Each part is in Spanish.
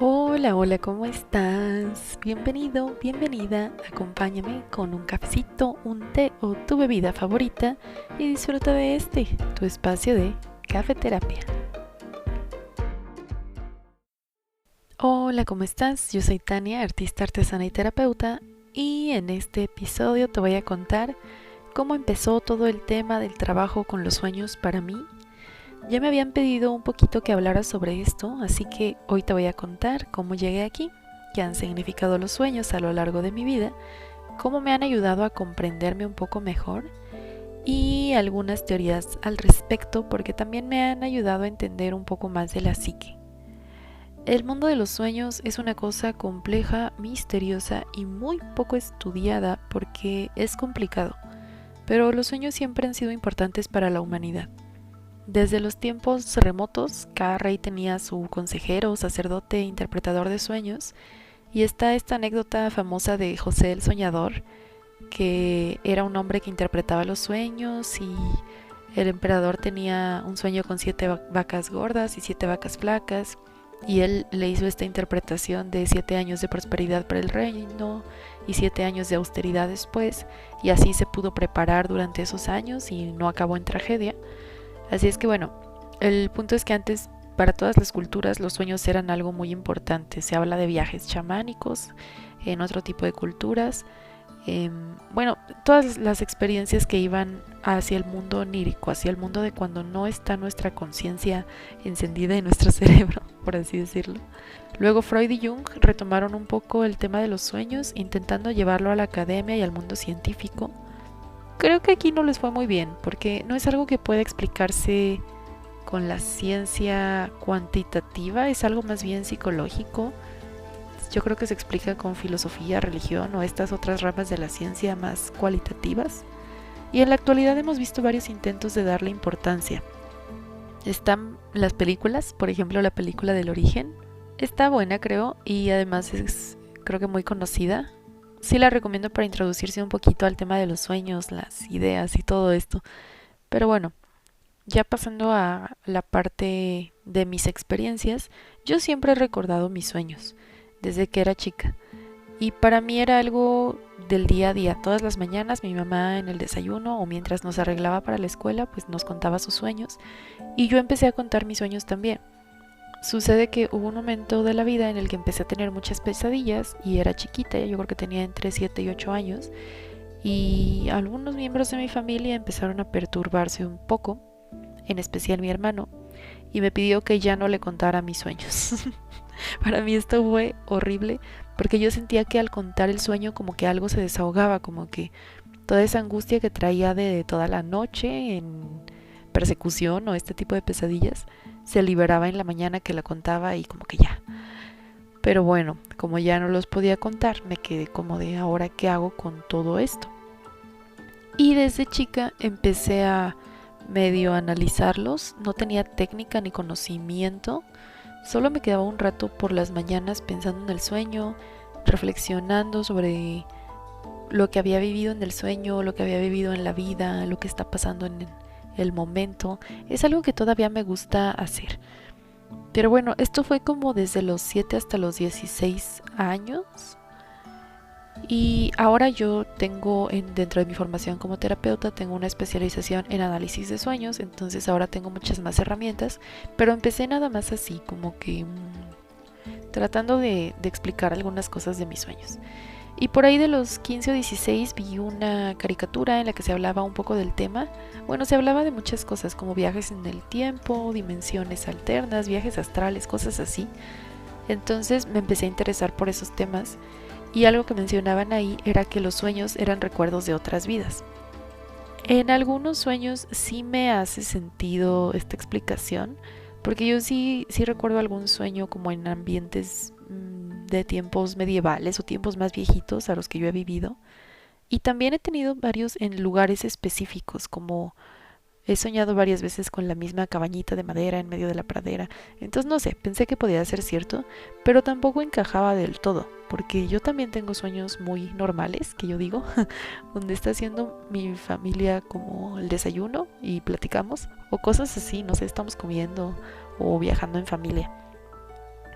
Hola, hola, ¿cómo estás? Bienvenido, bienvenida. Acompáñame con un cafecito, un té o tu bebida favorita y disfruta de tu espacio de cafeterapia. Hola, ¿cómo estás? Yo soy Tania, artista artesana y terapeuta, y en este episodio te voy a contar cómo empezó todo el tema del trabajo con los sueños para mí. Ya me habían pedido un poquito que hablara sobre esto, así que hoy te voy a contar cómo llegué aquí, qué han significado los sueños a lo largo de mi vida, cómo me han ayudado a comprenderme un poco mejor y algunas teorías al respecto porque también me han ayudado a entender un poco más de la psique. El mundo de los sueños es una cosa compleja, misteriosa y muy poco estudiada porque es complicado, pero los sueños siempre han sido importantes para la humanidad. Desde los tiempos remotos, cada rey tenía su consejero, sacerdote e interpretador de sueños, y está esta anécdota famosa de José el Soñador, que era un hombre que interpretaba los sueños y el emperador tenía un sueño con 7 vacas gordas y 7 vacas flacas, y él le hizo esta interpretación de 7 años de prosperidad para el reino y 7 años de austeridad después, y así se pudo preparar durante esos años y no acabó en tragedia. Así es que bueno, el punto es que antes para todas las culturas los sueños eran algo muy importante. Se habla de viajes chamánicos en otro tipo de culturas. Bueno, todas las experiencias que iban hacia el mundo onírico, hacia el mundo de cuando no está nuestra conciencia encendida en nuestro cerebro, por así decirlo. Luego Freud y Jung retomaron un poco el tema de los sueños, intentando llevarlo a la academia y al mundo científico. Creo que aquí no les fue muy bien, porque no es algo que pueda explicarse con la ciencia cuantitativa, es algo más bien psicológico. Yo creo que se explica con filosofía, religión o estas otras ramas de la ciencia más cualitativas. Y en la actualidad hemos visto varios intentos de darle importancia. Están las películas, por ejemplo la película del Origen. Está buena creo y además es creo que muy conocida. Sí la recomiendo para introducirse un poquito al tema de los sueños, las ideas y todo esto. Pero bueno, ya pasando a la parte de mis experiencias, yo siempre he recordado mis sueños, desde que era chica. Y para mí era algo del día a día. Todas las mañanas mi mamá en el desayuno o mientras nos arreglaba para la escuela, pues nos contaba sus sueños. Y yo empecé a contar mis sueños también. Sucede que hubo un momento de la vida en el que empecé a tener muchas pesadillas y era chiquita, yo creo que tenía entre 7 y 8 años, y algunos miembros de mi familia empezaron a perturbarse un poco, en especial mi hermano, y me pidió que ya no le contara mis sueños. Para mí esto fue horrible porque yo sentía que al contar el sueño como que algo se desahogaba, como que toda esa angustia que traía de toda la noche en persecución o este tipo de pesadillas se liberaba en la mañana que la contaba y como que ya. Pero bueno, como ya no los podía contar, me quedé como de ahora qué hago con todo esto. Y desde chica empecé a medio analizarlos, no tenía técnica ni conocimiento, solo me quedaba un rato por las mañanas pensando en el sueño, reflexionando sobre lo que había vivido en el sueño, lo que había vivido en la vida, lo que está pasando en el momento. Es algo que todavía me gusta hacer. Pero bueno, esto fue como desde los 7 hasta los 16 años. Y ahora yo tengo dentro de mi formación como terapeuta, tengo una especialización en análisis de sueños, entonces ahora tengo muchas más herramientas, pero empecé nada más así, como que tratando de explicar algunas cosas de mis sueños. Y por ahí de los 15 o 16 vi una caricatura en la que se hablaba un poco del tema. Bueno, se hablaba de muchas cosas como viajes en el tiempo, dimensiones alternas, viajes astrales, cosas así. Entonces me empecé a interesar por esos temas y algo que mencionaban ahí era que los sueños eran recuerdos de otras vidas. En algunos sueños sí me hace sentido esta explicación, porque yo sí recuerdo algún sueño como en ambientes de tiempos medievales o tiempos más viejitos a los que yo he vivido. Y también he tenido varios en lugares específicos, como he soñado varias veces con la misma cabañita de madera en medio de la pradera. Entonces no sé, pensé que podía ser cierto, pero tampoco encajaba del todo, porque yo también tengo sueños muy normales, que yo digo, donde está haciendo mi familia como el desayuno y platicamos, o cosas así, no sé, estamos comiendo o viajando en familia.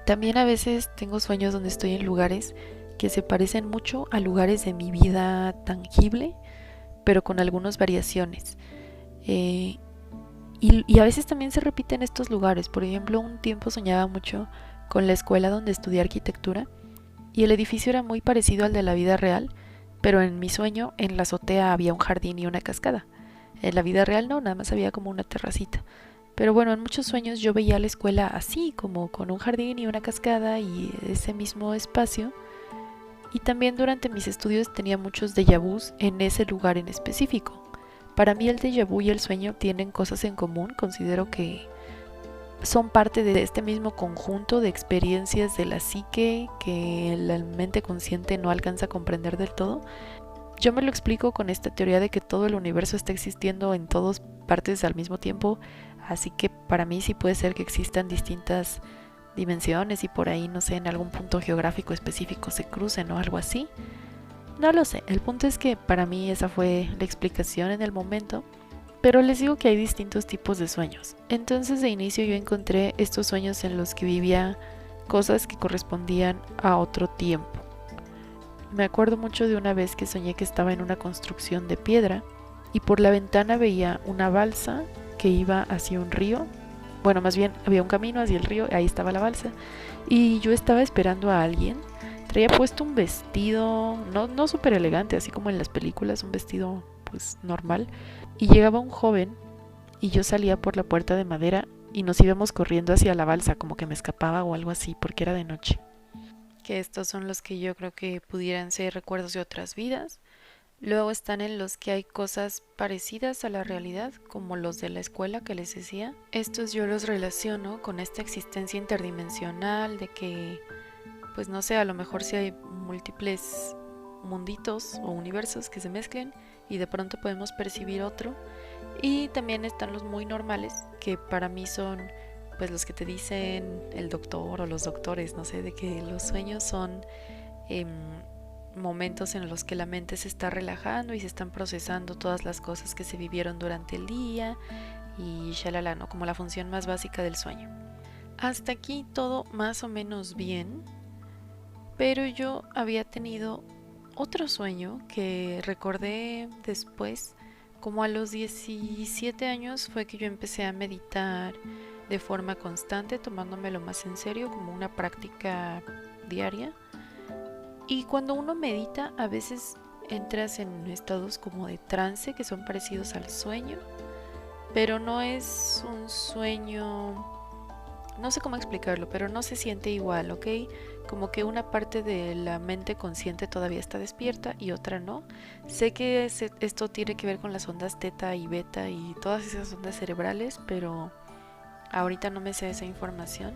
También a veces tengo sueños donde estoy en lugares que se parecen mucho a lugares de mi vida tangible, pero con algunas variaciones. Eh, y a veces también se repiten estos lugares. Por ejemplo, un tiempo soñaba mucho con la escuela donde estudié arquitectura y el edificio era muy parecido al de la vida real, pero en mi sueño en la azotea había un jardín y una cascada. En la vida real no, nada más había como una terracita. Pero bueno, en muchos sueños yo veía la escuela así, como con un jardín y una cascada y ese mismo espacio. Y también durante mis estudios tenía muchos déjà vus en ese lugar en específico. Para mí el déjà vu y el sueño tienen cosas en común, considero que son parte de este mismo conjunto de experiencias de la psique que la mente consciente no alcanza a comprender del todo. Yo me lo explico con esta teoría de que todo el universo está existiendo en todas partes al mismo tiempo, así que para mí sí puede ser que existan distintas dimensiones y por ahí, no sé, en algún punto geográfico específico se crucen o algo así. No lo sé, el punto es que para mí esa fue la explicación en el momento, pero les digo que hay distintos tipos de sueños. Entonces de inicio yo encontré estos sueños en los que vivía cosas que correspondían a otro tiempo. Me acuerdo mucho de una vez que soñé que estaba en una construcción de piedra y por la ventana veía una balsa que iba hacia un río. Bueno, más bien había un camino hacia el río, ahí estaba la balsa. Y yo estaba esperando a alguien. Traía puesto un vestido, no súper elegante, así como en las películas, un vestido pues normal. Y llegaba un joven y yo salía por la puerta de madera y nos íbamos corriendo hacia la balsa, como que me escapaba o algo así, porque era de noche. Que estos son los que yo creo que pudieran ser recuerdos de otras vidas. Luego están en los que hay cosas parecidas a la realidad, como los de la escuela que les decía. Estos yo los relaciono con esta existencia interdimensional de que, pues no sé, a lo mejor si hay múltiples munditos o universos que se mezclen y de pronto podemos percibir otro. Y también están los muy normales, que para mí son pues los que te dicen el doctor o los doctores, no sé, de que los sueños son eh, momentos en los que la mente se está relajando y se están procesando todas las cosas que se vivieron durante el día y shalala, ¿no? Como la función más básica del sueño. Hasta aquí todo más o menos bien, pero yo había tenido otro sueño que recordé después, como a los 17 años fue que yo empecé a meditar de forma constante, tomándomelo más en serio como una práctica diaria. Y cuando uno medita, a veces entras en estados como de trance que son parecidos al sueño, pero no es un sueño, no sé cómo explicarlo, pero no se siente igual, ¿ok? Como que una parte de la mente consciente todavía está despierta y otra no. Sé que esto tiene que ver con las ondas teta y beta y todas esas ondas cerebrales, pero ahorita no me sé esa información.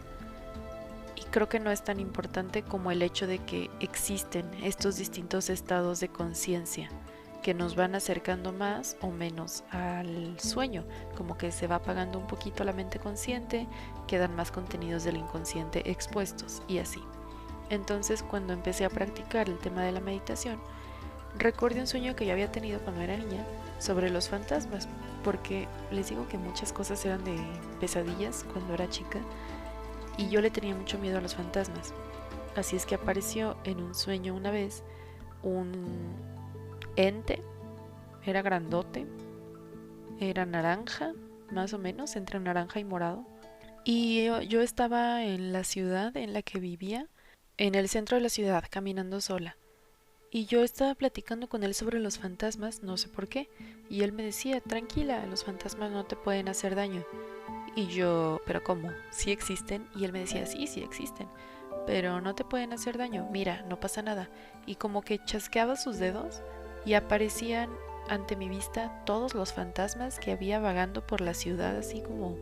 Y creo que no es tan importante como el hecho de que existen estos distintos estados de conciencia que nos van acercando más o menos al sueño, como que se va apagando un poquito la mente consciente, quedan más contenidos del inconsciente expuestos y así. Entonces, cuando empecé a practicar el tema de la meditación, recordé un sueño que yo había tenido cuando era niña sobre los fantasmas, porque les digo que muchas cosas eran de pesadillas cuando era chica y yo le tenía mucho miedo a los fantasmas. Así es que apareció en un sueño una vez un ente, era grandote, era naranja, más o menos, entre naranja y morado. Y yo estaba en la ciudad en la que vivía, en el centro de la ciudad, caminando sola. Y yo estaba platicando con él sobre los fantasmas, no sé por qué. Y él me decía, tranquila, los fantasmas no te pueden hacer daño. Y yo, ¿pero cómo? ¿Sí existen? Y él me decía, sí, sí existen, pero no te pueden hacer daño, mira, no pasa nada. Y como que chasqueaba sus dedos y aparecían ante mi vista todos los fantasmas que había vagando por la ciudad, así como...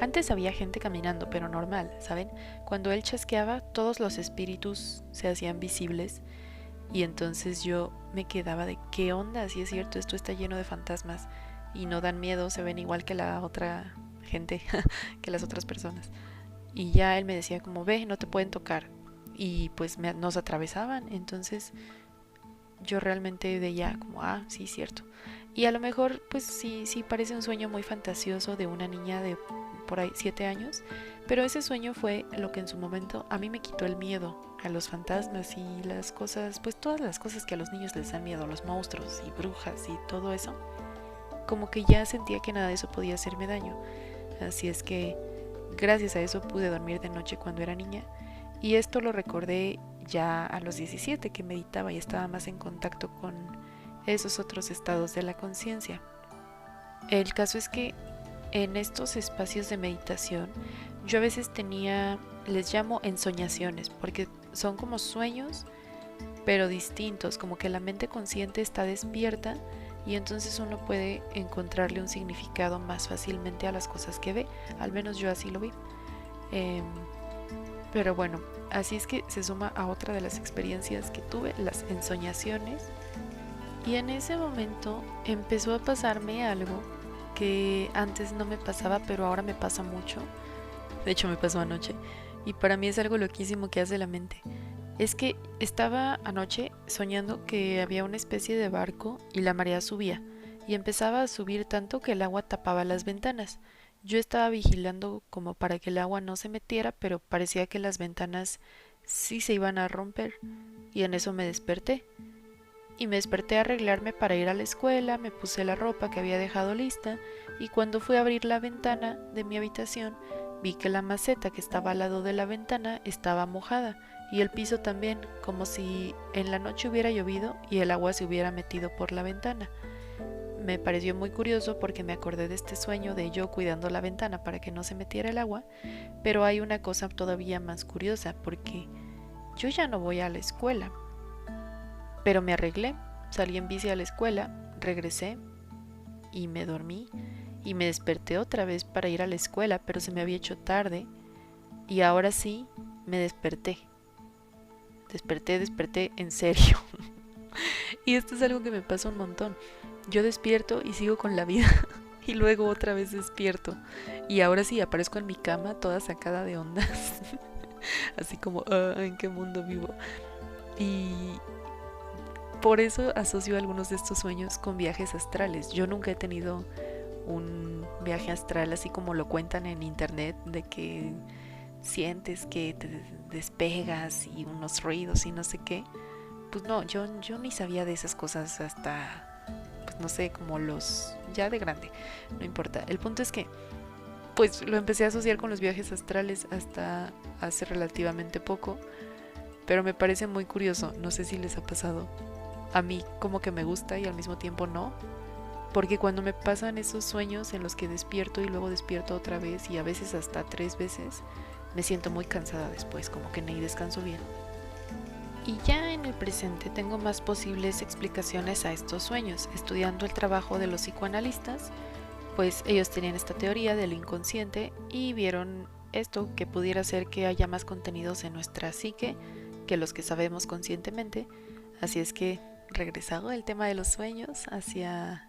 Antes había gente caminando, pero normal, ¿saben? Cuando él chasqueaba, todos los espíritus se hacían visibles y entonces yo me quedaba de ¿qué onda? Si es cierto, esto está lleno de fantasmas y no dan miedo, se ven igual que la otra gente, que las otras personas. Y ya él me decía como, ve, no te pueden tocar. Y pues nos atravesaban, entonces yo realmente veía como, ah, sí, cierto. Y a lo mejor, pues sí, sí parece un sueño muy fantasioso de una niña de por ahí 7 años, pero ese sueño fue lo que en su momento a mí me quitó el miedo a los fantasmas y las cosas, pues todas las cosas que a los niños les dan miedo, los monstruos y brujas y todo eso. Como que ya sentía que nada de eso podía hacerme daño. Así es que gracias a eso pude dormir de noche cuando era niña, y esto lo recordé ya a los 17, que meditaba y estaba más en contacto con esos otros estados de la conciencia. El caso es que en estos espacios de meditación yo a veces tenía, les llamo ensoñaciones, porque son como sueños pero distintos, como que la mente consciente está despierta y entonces uno puede encontrarle un significado más fácilmente a las cosas que ve. Al menos yo así lo vi. Pero bueno, así es que se suma a otra de las experiencias que tuve, las ensoñaciones. Y en ese momento empezó a pasarme algo que antes no me pasaba, pero ahora me pasa mucho. De hecho, me pasó anoche. Y para mí es algo loquísimo que hace la mente. Es que estaba anoche soñando que había una especie de barco y la marea subía. Y empezaba a subir tanto que el agua tapaba las ventanas. Yo estaba vigilando como para que el agua no se metiera, pero parecía que las ventanas sí se iban a romper. Y en eso me desperté. Y me desperté a arreglarme para ir a la escuela, me puse la ropa que había dejado lista, y cuando fui a abrir la ventana de mi habitación, vi que la maceta que estaba al lado de la ventana estaba mojada, y el piso también, como si en la noche hubiera llovido y el agua se hubiera metido por la ventana. Me pareció muy curioso porque me acordé de este sueño de yo cuidando la ventana para que no se metiera el agua, pero hay una cosa todavía más curiosa, porque yo ya no voy a la escuela. Pero me arreglé, salí en bici a la escuela, regresé y me dormí y me desperté otra vez para ir a la escuela, pero se me había hecho tarde y ahora sí me desperté. Desperté en serio. Y esto es algo que me pasa un montón. Yo despierto y sigo con la vida y luego otra vez despierto y ahora sí aparezco en mi cama toda sacada de ondas. Así como, ¿en qué mundo vivo? Y por eso asocio algunos de estos sueños con viajes astrales. Yo nunca he tenido un viaje astral así como lo cuentan en internet, de que sientes que te despegas y unos ruidos y no sé qué. Pues no, yo ni sabía de esas cosas hasta, pues no sé, como los, ya de grande, no importa. El punto es que pues lo empecé a asociar con los viajes astrales hasta hace relativamente poco, pero me parece muy curioso, no sé si les ha pasado. A mí como que me gusta y al mismo tiempo no, porque cuando me pasan esos sueños en los que despierto y luego despierto otra vez y a veces hasta 3 veces, me siento muy cansada después, como que ni descanso bien. Y ya en el presente tengo más posibles explicaciones a estos sueños. Estudiando el trabajo de los psicoanalistas, pues ellos tenían esta teoría del inconsciente y vieron esto, que pudiera ser que haya más contenidos en nuestra psique que los que sabemos conscientemente. Así es que, regresado el tema de los sueños hacia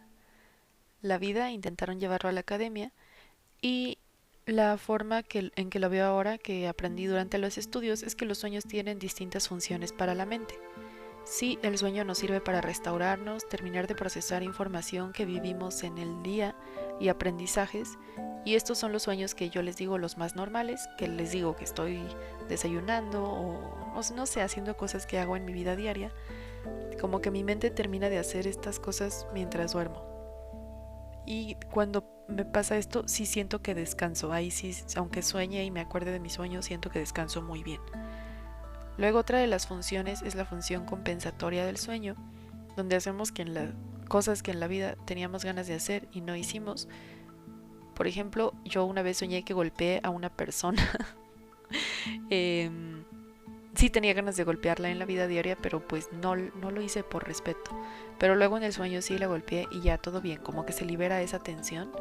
la vida, intentaron llevarlo a la academia, y la forma en que lo veo ahora, que aprendí durante los estudios, es que los sueños tienen distintas funciones para la mente. Sí, el sueño nos sirve para restaurarnos, terminar de procesar información que vivimos en el día y aprendizajes, y estos son los sueños que yo les digo los más normales, que les digo que estoy desayunando o no sé, haciendo cosas que hago en mi vida diaria, como que mi mente termina de hacer estas cosas mientras duermo. Y cuando me pasa esto, sí siento que descanso. Ahí sí, aunque sueñe y me acuerde de mis sueños, siento que descanso muy bien. Luego otra de las funciones es la función compensatoria del sueño, donde hacemos cosas que en la vida teníamos ganas de hacer y no hicimos. Por ejemplo, yo una vez soñé que golpeé a una persona. Sí tenía ganas de golpearla en la vida diaria, pero pues no lo hice por respeto. Pero luego en el sueño sí la golpeé y ya todo bien, como que se libera esa tensión,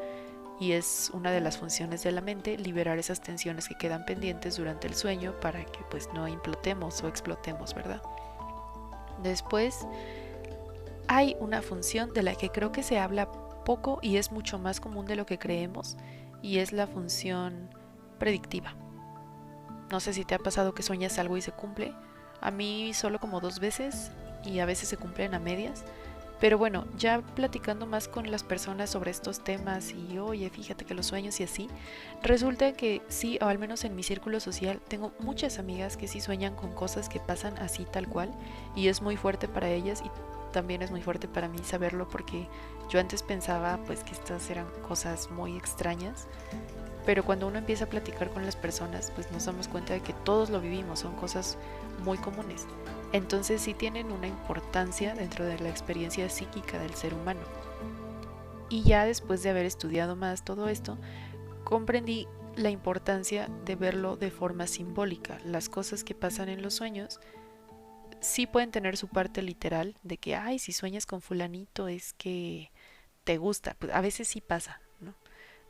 y es una de las funciones de la mente, liberar esas tensiones que quedan pendientes durante el sueño para que pues no implotemos o explotemos, ¿verdad? Después hay una función de la que creo que se habla poco y es mucho más común de lo que creemos, y es la función predictiva. No sé si te ha pasado que sueñas algo y se cumple. A mí solo como 2 veces, y a veces se cumplen a medias, Pero bueno, ya platicando más con las personas sobre estos temas y oye, fíjate que los sueños y así, resulta que sí, o al menos en mi círculo social, tengo muchas amigas que sí sueñan con cosas que pasan así tal cual y es muy fuerte para ellas y también es muy fuerte para mí saberlo porque yo antes pensaba pues que estas eran cosas muy extrañas, pero cuando uno empieza a platicar con las personas pues nos damos cuenta de que todos lo vivimos, son cosas muy comunes. Entonces sí tienen una importancia dentro de la experiencia psíquica del ser humano. Y ya después de haber estudiado más todo esto, comprendí la importancia de verlo de forma simbólica. Las cosas que pasan en los sueños sí pueden tener su parte literal de que, ay, si sueñas con fulanito es que te gusta. Pues a veces sí pasa, ¿no?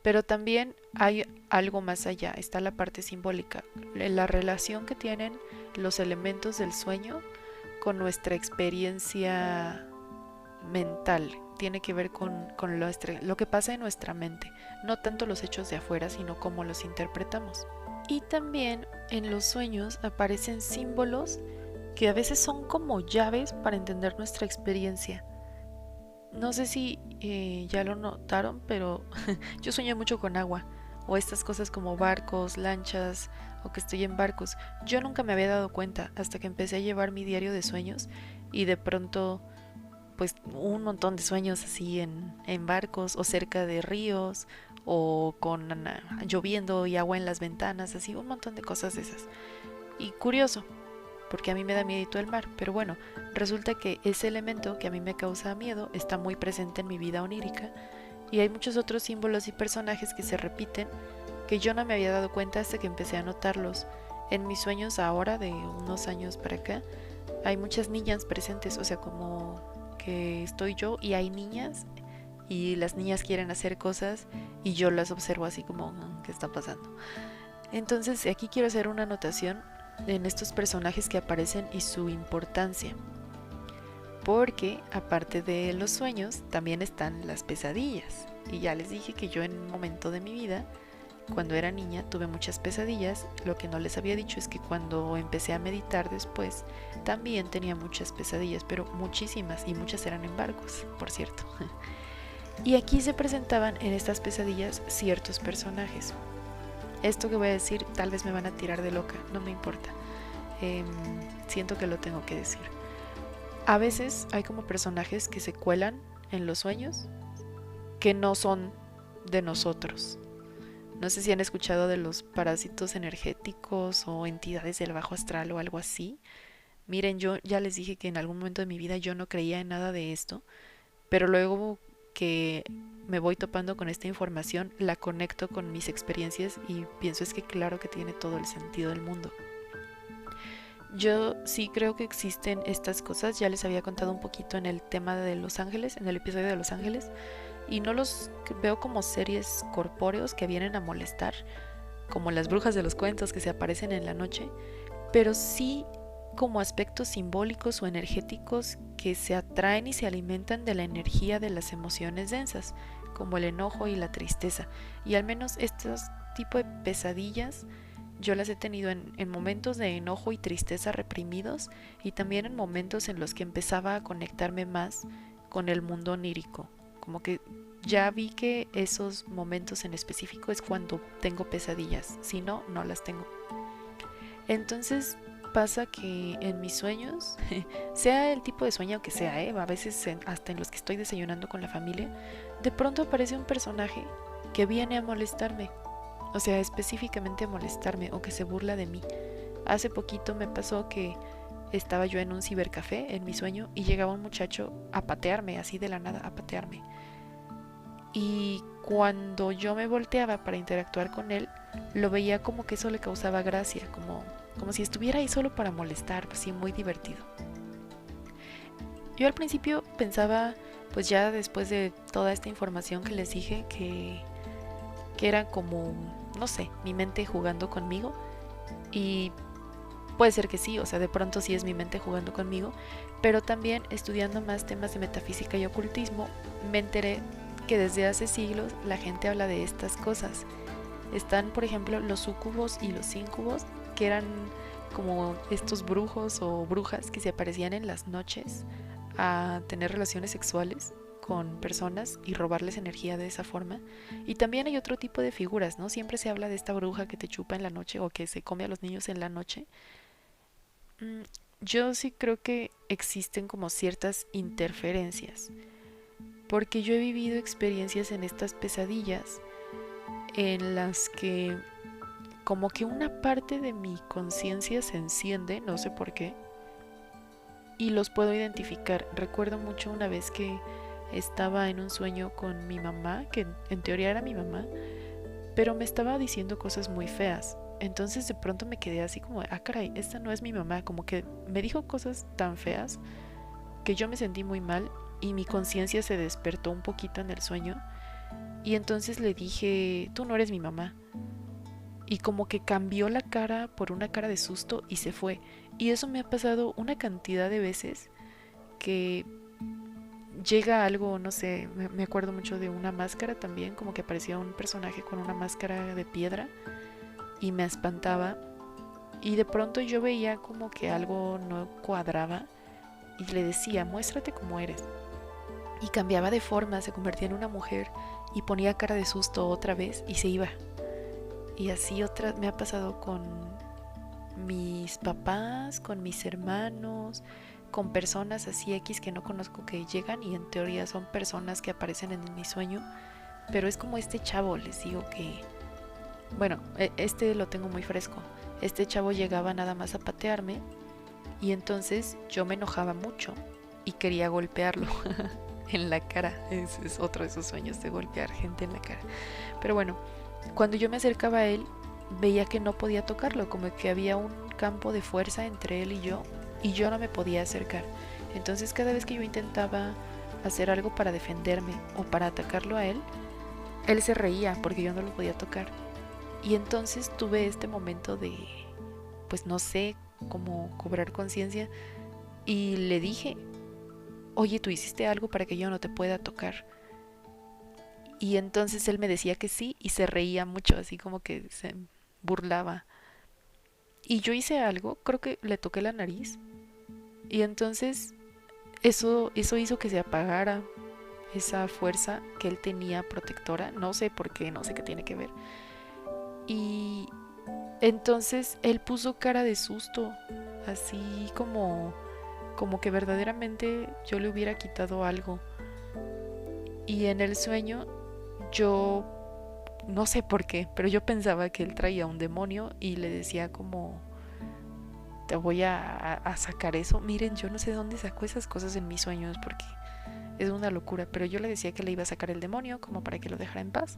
Pero también hay algo más allá, está la parte simbólica, la relación que tienen los elementos del sueño con nuestra experiencia mental. Tiene que ver con lo que pasa en nuestra mente, no tanto los hechos de afuera, sino cómo los interpretamos. Y también en los sueños aparecen símbolos que a veces son como llaves para entender nuestra experiencia. No sé si ya lo notaron, pero yo sueño mucho con agua, o estas cosas como barcos, lanchas, o que estoy en barcos. Yo nunca me había dado cuenta hasta que empecé a llevar mi diario de sueños y de pronto pues un montón de sueños así en barcos o cerca de ríos o con lloviendo y agua en las ventanas, así un montón de cosas de esas. Y curioso, porque a mí me da miedito el mar, pero bueno, resulta que ese elemento que a mí me causa miedo está muy presente en mi vida onírica y hay muchos otros símbolos y personajes que se repiten que yo no me había dado cuenta hasta que empecé a notarlos. En mis sueños ahora, de unos años para acá, hay muchas niñas presentes, o sea, como que estoy yo y hay niñas y las niñas quieren hacer cosas y yo las observo así como, ¿qué está pasando? Entonces aquí quiero hacer una anotación en estos personajes que aparecen y su importancia, porque aparte de los sueños también están las pesadillas. Y ya les dije que yo en un momento de mi vida, cuando era niña, tuve muchas pesadillas. Lo que no les había dicho es que cuando empecé a meditar después, también tenía muchas pesadillas, pero muchísimas, y muchas eran en barcos, por cierto. Y aquí se presentaban en estas pesadillas ciertos personajes. Esto que voy a decir tal vez me van a tirar de loca, no me importa. Siento que lo tengo que decir. A veces hay como personajes que se cuelan en los sueños que no son de nosotros. No sé si han escuchado de los parásitos energéticos o entidades del bajo astral o algo así. Miren, yo ya les dije que en algún momento de mi vida yo no creía en nada de esto, pero luego que me voy topando con esta información, la conecto con mis experiencias y pienso es que claro que tiene todo el sentido del mundo. Yo sí creo que existen estas cosas, ya les había contado un poquito en el tema de Los Ángeles, en el episodio de Los Ángeles, y no los veo como seres corpóreos que vienen a molestar, como las brujas de los cuentos que se aparecen en la noche, pero sí como aspectos simbólicos o energéticos que se atraen y se alimentan de la energía de las emociones densas, como el enojo y la tristeza. Y al menos estos tipos de pesadillas yo las he tenido en momentos de enojo y tristeza reprimidos y también en momentos en los que empezaba a conectarme más con el mundo onírico. Como que ya vi que esos momentos en específico es cuando tengo pesadillas, si no, no las tengo. Entonces pasa que en mis sueños, sea el tipo de sueño que sea, a veces hasta en los que estoy desayunando con la familia, de pronto aparece un personaje que viene a molestarme, o sea, específicamente a molestarme o que se burla de mí. Hace poquito me pasó que estaba yo en un cibercafé en mi sueño y llegaba un muchacho a patearme, así de la nada, a patearme. Y cuando yo me volteaba para interactuar con él, lo veía como que eso le causaba gracia, como si estuviera ahí solo para molestar, pues sí, muy divertido. Yo al principio pensaba, pues ya después de toda esta información que les dije, que era como, no sé, mi mente jugando conmigo. Y puede ser que sí, o sea, de pronto sí es mi mente jugando conmigo, pero también estudiando más temas de metafísica y ocultismo, me enteré que desde hace siglos la gente habla de estas cosas. Están, por ejemplo, los súcubos y los íncubos, que eran como estos brujos o brujas que se aparecían en las noches a tener relaciones sexuales con personas y robarles energía de esa forma. Y también hay otro tipo de figuras, ¿no? Siempre se habla de esta bruja que te chupa en la noche o que se come a los niños en la noche. Mm, Yo sí creo que existen como ciertas interferencias, porque yo he vivido experiencias en estas pesadillas en las que como que una parte de mi conciencia se enciende, no sé por qué, y los puedo identificar. Recuerdo mucho una vez que estaba en un sueño con mi mamá, que en teoría era mi mamá, pero me estaba diciendo cosas muy feas. Entonces de pronto me quedé así como, ah caray, esta no es mi mamá, como que me dijo cosas tan feas que yo me sentí muy mal y mi conciencia se despertó un poquito en el sueño y entonces le dije, tú no eres mi mamá. Y como que cambió la cara por una cara de susto y se fue. Y eso me ha pasado una cantidad de veces que llega algo, no sé, me acuerdo mucho de una máscara también, como que aparecía un personaje con una máscara de piedra y me espantaba. Y de pronto yo veía como que algo no cuadraba y le decía, muéstrate como eres. Y cambiaba de forma, se convertía en una mujer y ponía cara de susto otra vez y se iba. Y así otra me ha pasado con mis papás, con mis hermanos, con personas así X que no conozco que llegan y en teoría son personas que aparecen en mi sueño, pero es como este chavo, les digo que, bueno, este lo tengo muy fresco. Este chavo llegaba nada más a patearme y entonces yo me enojaba mucho y quería golpearlo en la cara. Ese es otro de esos sueños de golpear gente en la cara. Pero bueno, cuando yo me acercaba a él, veía que no podía tocarlo, como que había un campo de fuerza entre él y yo no me podía acercar. Entonces cada vez que yo intentaba hacer algo para defenderme o para atacarlo a él, él se reía porque yo no lo podía tocar. Y entonces tuve este momento de, pues no sé, cómo cobrar conciencia y le dije, oye, tú hiciste algo para que yo no te pueda tocar. Y entonces él me decía que sí y se reía mucho, así como que se burlaba. Y yo hice algo, creo que le toqué la nariz. Y entonces eso hizo que se apagara esa fuerza que él tenía protectora. No sé por qué, no sé qué tiene que ver. Y entonces él puso cara de susto, así como que verdaderamente yo le hubiera quitado algo. Y en el sueño yo no sé por qué, pero yo pensaba que él traía un demonio y le decía como, te voy a sacar eso. Miren, yo no sé de dónde sacó esas cosas en mis sueños porque es una locura, pero yo le decía que le iba a sacar el demonio como para que lo dejara en paz.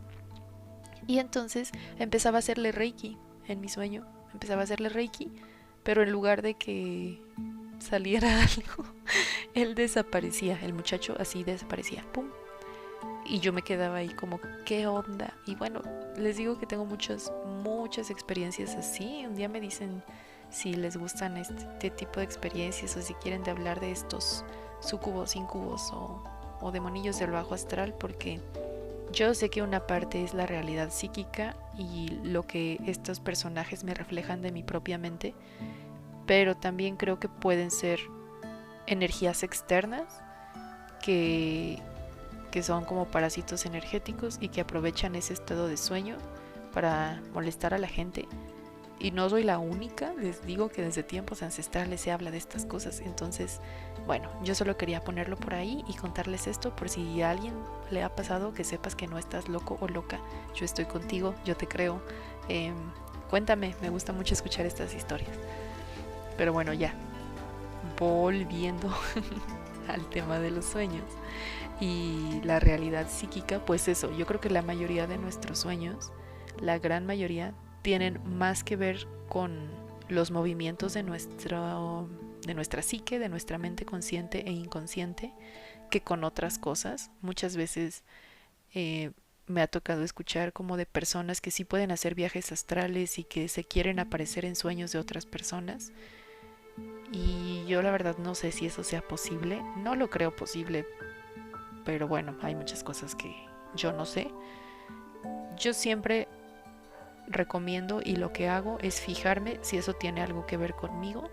Y entonces empezaba a hacerle reiki en mi sueño, empezaba a hacerle reiki, pero en lugar de que saliera algo, él desaparecía, el muchacho así desaparecía, pum. Y yo me quedaba ahí como, ¿qué onda? Y bueno, les digo que tengo muchas experiencias así. Un día me dicen si les gustan este tipo de experiencias o si quieren de hablar de estos sucubos, incubos o demonillos del bajo astral, porque yo sé que una parte es la realidad psíquica y lo que estos personajes me reflejan de mi propia mente, pero también creo que pueden ser energías externas que son como parásitos energéticos y que aprovechan ese estado de sueño para molestar a la gente. Y no soy la única, les digo que desde tiempos ancestrales se habla de estas cosas. Entonces, bueno, yo solo quería ponerlo por ahí y contarles esto por si a alguien le ha pasado, que sepas que no estás loco o loca. Yo estoy contigo, yo te creo. Cuéntame, me gusta mucho escuchar estas historias. Pero bueno, ya, volviendo al tema de los sueños y la realidad psíquica, pues eso, yo creo que la mayoría de nuestros sueños, la gran mayoría, tienen más que ver con los movimientos de nuestra psique, de nuestra mente consciente e inconsciente, que con otras cosas. Muchas veces me ha tocado escuchar como de personas que sí pueden hacer viajes astrales y que se quieren aparecer en sueños de otras personas. Y yo la verdad no sé si eso sea posible, no lo creo posible, pero bueno, hay muchas cosas que yo no sé. Yo siempre recomiendo y lo que hago es fijarme si eso tiene algo que ver conmigo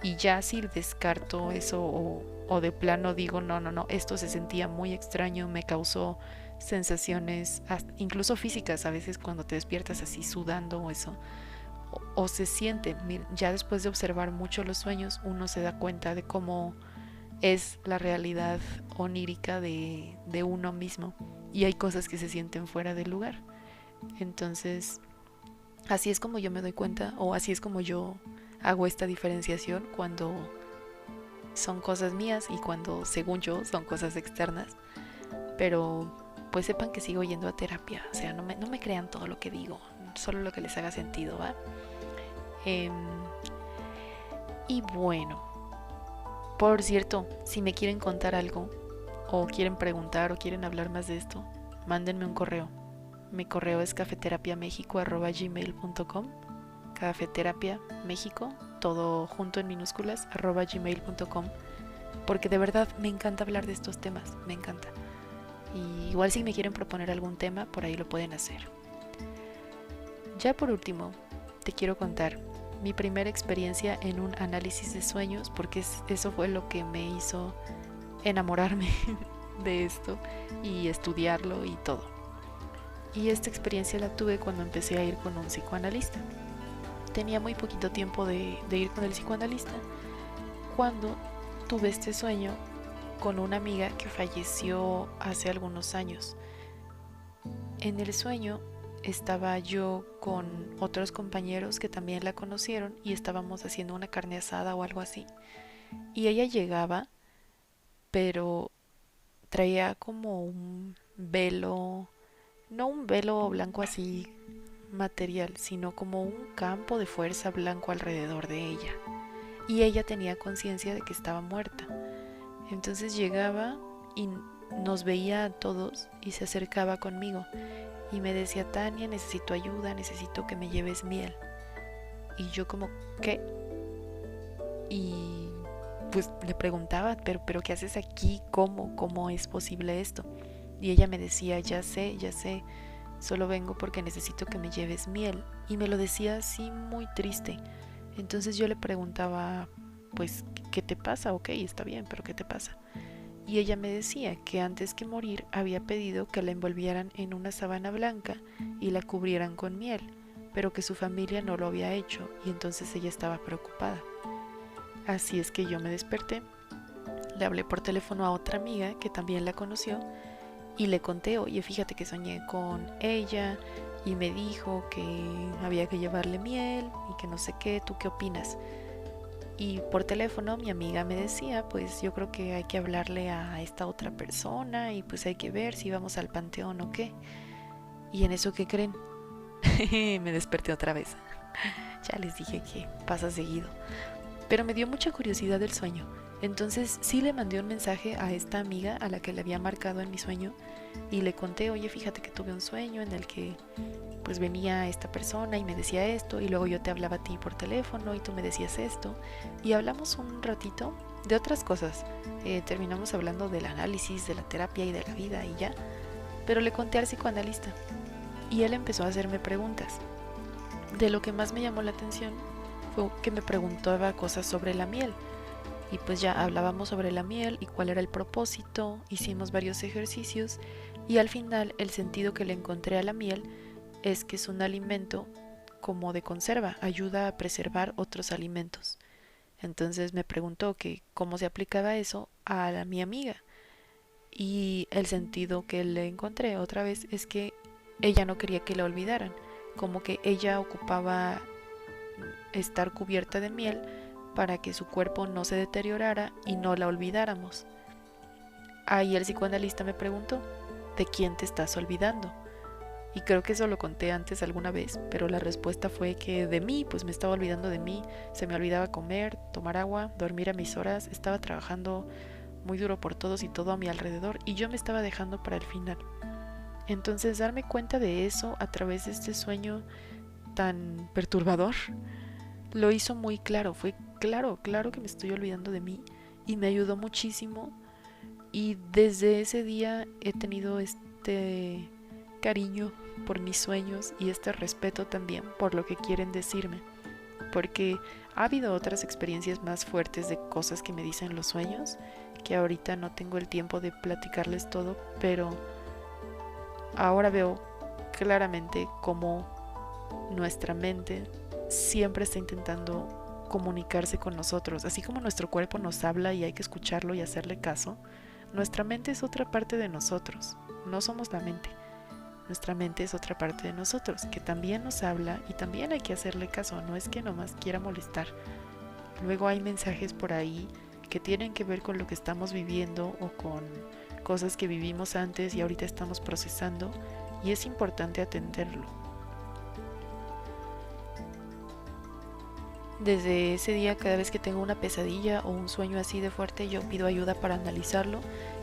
Y ya si descarto eso o de plano digo, no, esto se sentía muy extraño, me causó sensaciones incluso físicas, a veces cuando te despiertas así sudando o eso, o se siente, ya después de observar mucho los sueños, uno se da cuenta de cómo es la realidad onírica de uno mismo, y hay cosas que se sienten fuera del lugar. Entonces, así es como yo me doy cuenta, o así es como yo hago esta diferenciación cuando son cosas mías y cuando, según yo, son cosas externas. Pero pues sepan que sigo yendo a terapia, o sea, no me crean todo lo que digo, solo lo que les haga sentido, ¿va? Eh, y bueno, por cierto, si me quieren contar algo, o quieren preguntar, o quieren hablar más de esto, mándenme un correo. Mi correo es cafeterapiamexico@gmail.com. Cafeterapia México, todo junto en minúsculas, @gmail.com. Porque de verdad me encanta hablar de estos temas, me encanta. Y igual si me quieren proponer algún tema, por ahí lo pueden hacer. Ya por último, te quiero contar mi primera experiencia en un análisis de sueños, porque eso fue lo que me hizo enamorarme de esto y estudiarlo y todo. Y esta experiencia la tuve cuando empecé a ir con un psicoanalista. Tenía muy poquito tiempo de ir con el psicoanalista cuando tuve este sueño con una amiga que falleció hace algunos años. En el sueño estaba yo con otros compañeros que también la conocieron y estábamos haciendo una carne asada o algo así. Y ella llegaba, pero traía como un velo, no un velo blanco así material, sino como un campo de fuerza blanco alrededor de ella. Y ella tenía conciencia de que estaba muerta. Entonces llegaba y nos veía a todos y se acercaba conmigo y me decía: Tania, necesito ayuda, necesito que me lleves miel. Y yo como, ¿qué? Y pues le preguntaba, pero ¿qué haces aquí? ¿Cómo es posible esto? Y ella me decía: ya sé, solo vengo porque necesito que me lleves miel. Y me lo decía así muy triste. Entonces yo le preguntaba, pues, ¿qué te pasa? Ok, está bien, pero ¿qué te pasa? Y ella me decía que antes que morir había pedido que la envolvieran en una sábana blanca y la cubrieran con miel, pero que su familia no lo había hecho y entonces ella estaba preocupada. Así es que yo me desperté, le hablé por teléfono a otra amiga que también la conoció y le conté: oye, fíjate que soñé con ella y me dijo que había que llevarle miel y que no sé qué, ¿tú qué opinas? Y por teléfono mi amiga me decía: pues yo creo que hay que hablarle a esta otra persona y pues hay que ver si vamos al panteón o qué. Y en eso, ¿qué creen? Me desperté otra vez. Ya les dije que pasa seguido. Pero me dio mucha curiosidad el sueño. Entonces sí le mandé un mensaje a esta amiga a la que le había marcado en mi sueño y le conté: oye, fíjate que tuve un sueño en el que pues venía esta persona y me decía esto, y luego yo te hablaba a ti por teléfono y tú me decías esto, y hablamos un ratito de otras cosas. Terminamos hablando del análisis, de la terapia y de la vida y ya. Pero le conté al psicoanalista y él empezó a hacerme preguntas. De lo que más me llamó la atención fue que me preguntaba cosas sobre la miel. Y pues ya hablábamos sobre la miel y cuál era el propósito, hicimos varios ejercicios y al final el sentido que le encontré a la miel es que es un alimento como de conserva, ayuda a preservar otros alimentos. Entonces me preguntó que cómo se aplicaba eso a mi amiga, y el sentido que le encontré otra vez es que ella no quería que la olvidaran, como que ella ocupaba estar cubierta de miel para que su cuerpo no se deteriorara y no la olvidáramos. Ahí el psicoanalista me preguntó: ¿de quién te estás olvidando? Y creo que eso lo conté antes alguna vez, pero la respuesta fue que de mí, pues me estaba olvidando de mí, se me olvidaba comer, tomar agua, dormir a mis horas, estaba trabajando muy duro por todos y todo a mi alrededor y yo me estaba dejando para el final. Entonces darme cuenta de eso a través de este sueño tan perturbador lo hizo muy claro, fue claro que me estoy olvidando de mí y me ayudó muchísimo, y desde ese día he tenido este cariño por mis sueños y este respeto también por lo que quieren decirme. porque ha habido otras experiencias más fuertes de cosas que me dicen los sueños, que ahorita no tengo el tiempo de platicarles todo, pero ahora veo claramente cómo nuestra mente siempre está intentando comunicarse con nosotros, así como nuestro cuerpo nos habla y hay que escucharlo y hacerle caso. Nuestra mente es otra parte de nosotros, no somos la mente. Nuestra mente es otra parte de nosotros que también nos habla y también hay que hacerle caso, no es que nomás quiera molestar. Luego hay mensajes por ahí que tienen que ver con lo que estamos viviendo o con cosas que vivimos antes y ahorita estamos procesando, y es importante atenderlo. Desde ese día, cada vez que tengo una pesadilla o un sueño así de fuerte, yo pido ayuda para analizarlo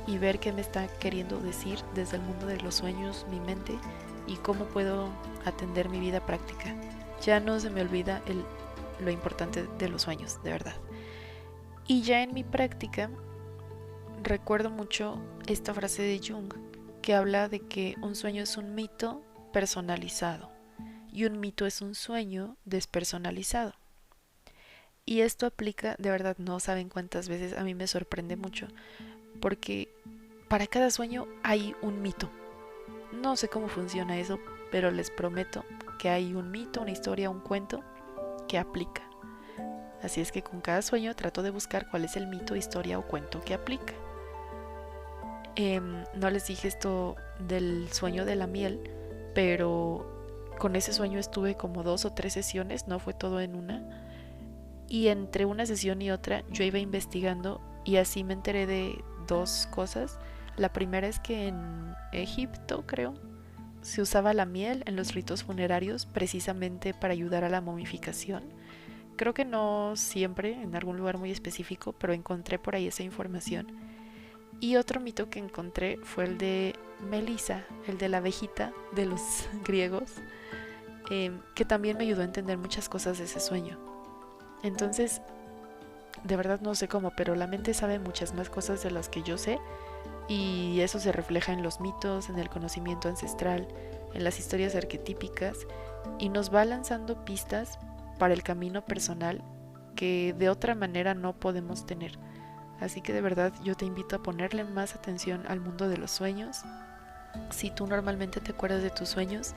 y ver qué me está queriendo decir desde el mundo de los sueños mi mente y cómo puedo atender mi vida práctica. Ya no se me olvida lo importante de los sueños, de verdad. Y ya en mi práctica recuerdo mucho esta frase de Jung que habla de que un sueño es un mito personalizado y un mito es un sueño despersonalizado. Y esto aplica, de verdad, no saben cuántas veces, a mí me sorprende mucho, porque para cada sueño hay un mito. No sé cómo funciona eso, pero les prometo que hay un mito, una historia, un cuento que aplica. Así es que con cada sueño trato de buscar cuál es el mito, historia o cuento que aplica. No les dije esto del sueño de la miel, pero con ese sueño estuve como 2 o 3 sesiones, no fue todo en una. Y entre una sesión y otra yo iba investigando y así me enteré de 2 cosas. La primera es que en Egipto, creo, se usaba la miel en los ritos funerarios precisamente para ayudar a la momificación. Creo que no siempre, en algún lugar muy específico, pero encontré por ahí esa información. Y otro mito que encontré fue el de Melisa, el de la abejita de los griegos, que también me ayudó a entender muchas cosas de ese sueño. Entonces, de verdad no sé cómo, pero la mente sabe muchas más cosas de las que yo sé, y eso se refleja en los mitos, en el conocimiento ancestral, en las historias arquetípicas, y nos va lanzando pistas para el camino personal que de otra manera no podemos tener. Así que de verdad yo te invito a ponerle más atención al mundo de los sueños. Si tú normalmente te acuerdas de tus sueños,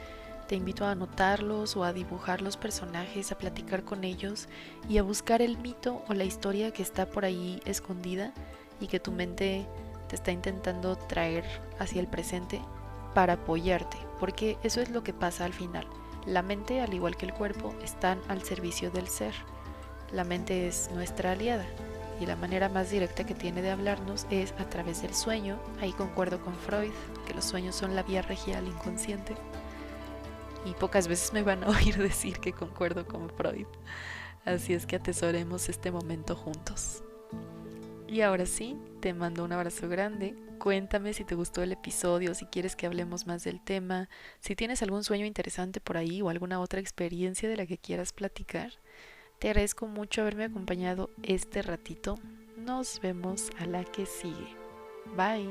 te invito a anotarlos o a dibujar los personajes, a platicar con ellos y a buscar el mito o la historia que está por ahí escondida y que tu mente te está intentando traer hacia el presente para apoyarte, porque eso es lo que pasa al final. La mente, al igual que el cuerpo, están al servicio del ser. La mente es nuestra aliada y la manera más directa que tiene de hablarnos es a través del sueño. Ahí concuerdo con Freud, que los sueños son la vía regia al inconsciente. Y pocas veces me van a oír decir que concuerdo con Freud. Así es que atesoremos este momento juntos. Y ahora sí, te mando un abrazo grande. Cuéntame si te gustó el episodio, si quieres que hablemos más del tema, si tienes algún sueño interesante por ahí o alguna otra experiencia de la que quieras platicar. Te agradezco mucho haberme acompañado este ratito. Nos vemos a la que sigue. Bye.